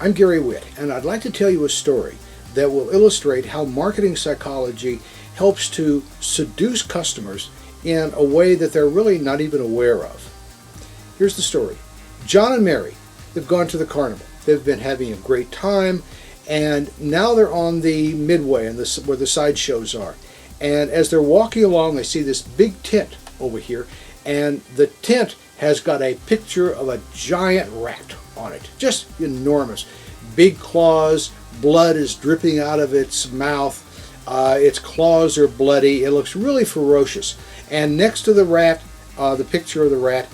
I'm Gary Witt, and I'd like to tell you a story that will illustrate how marketing psychology helps to seduce customers in a way that they're really not even aware of. Here's the story. John and Mary, they've gone to the carnival. They've been having a great time, and now they're on the midway and where the sideshows are. And as they're walking along, they see this big tent over here, and the tent has got a picture of a giant rat on it, just enormous. Big claws, blood is dripping out of its mouth, its claws are bloody, it looks really ferocious. And next to the rat, the picture of the rat,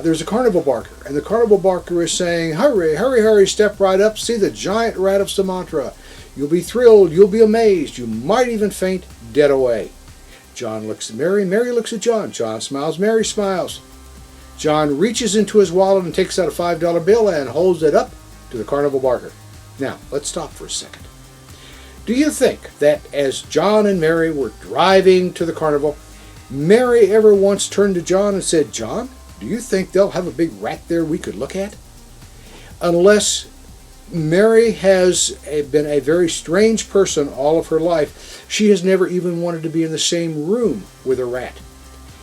there's a Carnival Barker, and the Carnival Barker is saying, hurry, hurry, hurry, step right up, see the giant rat of Sumatra. You'll be thrilled, you'll be amazed, you might even faint dead away. John looks at Mary, Mary looks at John. John smiles, Mary smiles. John reaches into his wallet and takes out a $5 bill and holds it up to the Carnival Barker. Now, let's stop for a second. Do you think that as John and Mary were driving to the carnival, Mary ever once turned to John and said, John, do you think they'll have a big rat there we could look at? Unless Mary has been a very strange person all of her life, she has never even wanted to be in the same room with a rat.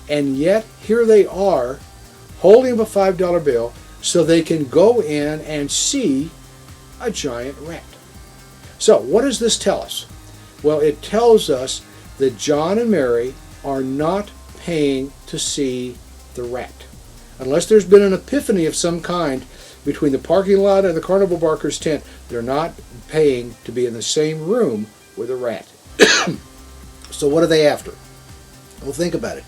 And yet, here they are, holding up a $5 bill so they can go in and see a giant rat. So, what does this tell us? Well, it tells us that John and Mary are not paying to see the rat. Unless there's been an epiphany of some kind between the parking lot and the Carnival Barker's tent, they're not paying to be in the same room with a rat. So what are they after? Well, think about it.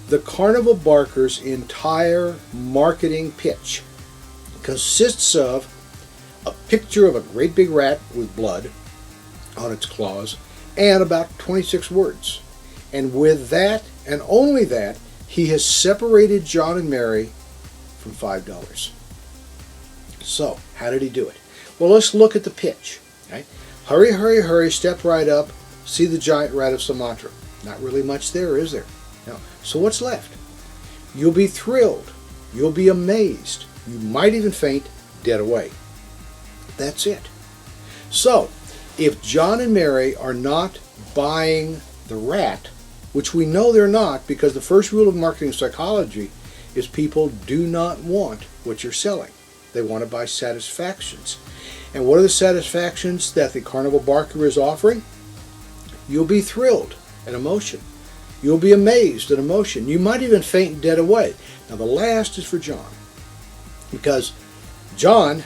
The Carnival Barker's entire marketing pitch consists of a picture of a great big rat with blood on its claws and about 26 words. And with that, and only that, he has separated John and Mary from $5. So, how did he do it? Well, let's look at the pitch. Okay? Hurry, hurry, hurry, step right up, see the giant rat of Sumatra. Not really much there, is there? No. So what's left? You'll be thrilled. You'll be amazed. You might even faint dead away. That's it. So, if John and Mary are not buying the rat, which we know they're not because the first rule of marketing psychology is people do not want what you're selling. They want to buy satisfactions. And what are the satisfactions that the Carnival Barker is offering? You'll be thrilled, an emotion. You'll be amazed, an emotion. You might even faint dead away. Now the last is for John. Because John,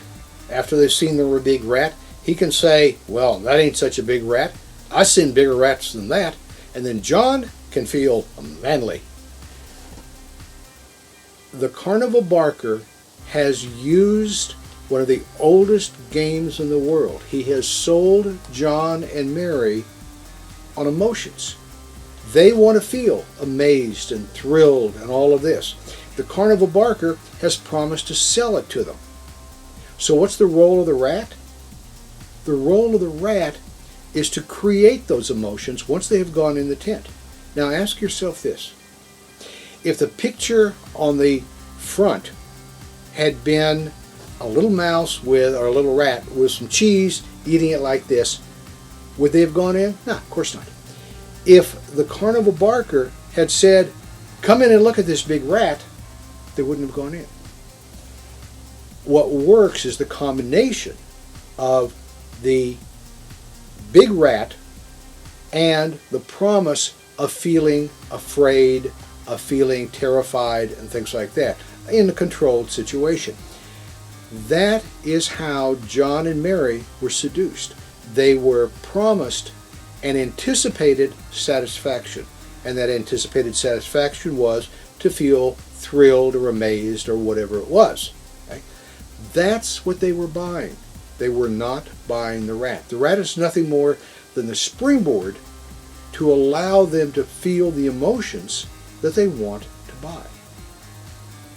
after they've seen the big rat, he can say, well, that ain't such a big rat. I've seen bigger rats than that. And then John can feel manly. The Carnival Barker has used one of the oldest games in the world. He has sold John and Mary on emotions. They want to feel amazed and thrilled and all of this. The Carnival Barker has promised to sell it to them. So what's the role of the rat? The role of the rat is to create those emotions once they have gone in the tent. Now ask yourself this. If the picture on the front had been a little mouse with, or a little rat with some cheese eating it like this, would they have gone in? No, of course not. If the Carnival Barker had said, come in and look at this big rat, they wouldn't have gone in. What works is the combination of the big rat and the promise of feeling afraid, of feeling terrified, and things like that in a controlled situation. That is how John and Mary were seduced. They were promised an anticipated satisfaction, and that anticipated satisfaction was to feel thrilled or amazed or whatever it was. Okay? That's what they were buying. They were not buying the rat. The rat is nothing more than the springboard to allow them to feel the emotions that they want to buy.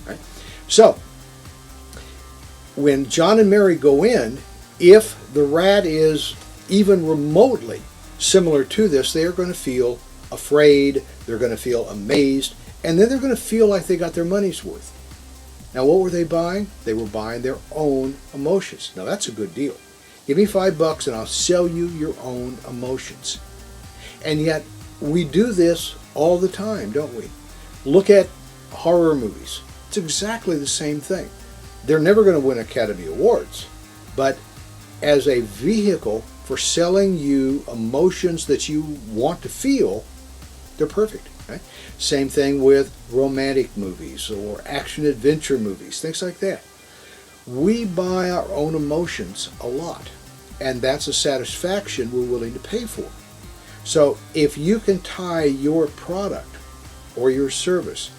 Right? So, when John and Mary go in, if the rat is even remotely similar to this, they are going to feel afraid, they're going to feel amazed, and then they're going to feel like they got their money's worth. Now, what were they buying? They were buying their own emotions. Now, that's a good deal. Give me $5 and I'll sell you your own emotions. And yet, we do this all the time, don't we? Look at horror movies. It's exactly the same thing. They're never going to win Academy Awards, but as a vehicle for selling you emotions that you want to feel, they're perfect. Right? Same thing with romantic movies or action-adventure movies, things like that. We buy our own emotions a lot, and that's a satisfaction we're willing to pay for. So if you can tie your product or your service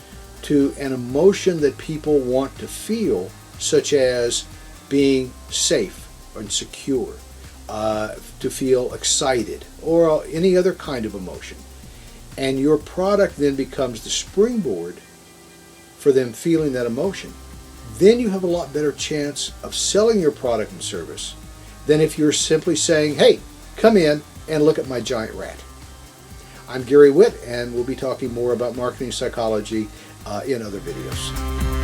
to an emotion that people want to feel, such as being safe and secure, to feel excited, or any other kind of emotion, and your product then becomes the springboard for them feeling that emotion, then you have a lot better chance of selling your product and service than if you're simply saying, hey, come in and look at my giant rat. I'm Gary Witt, and we'll be talking more about marketing psychology in other videos.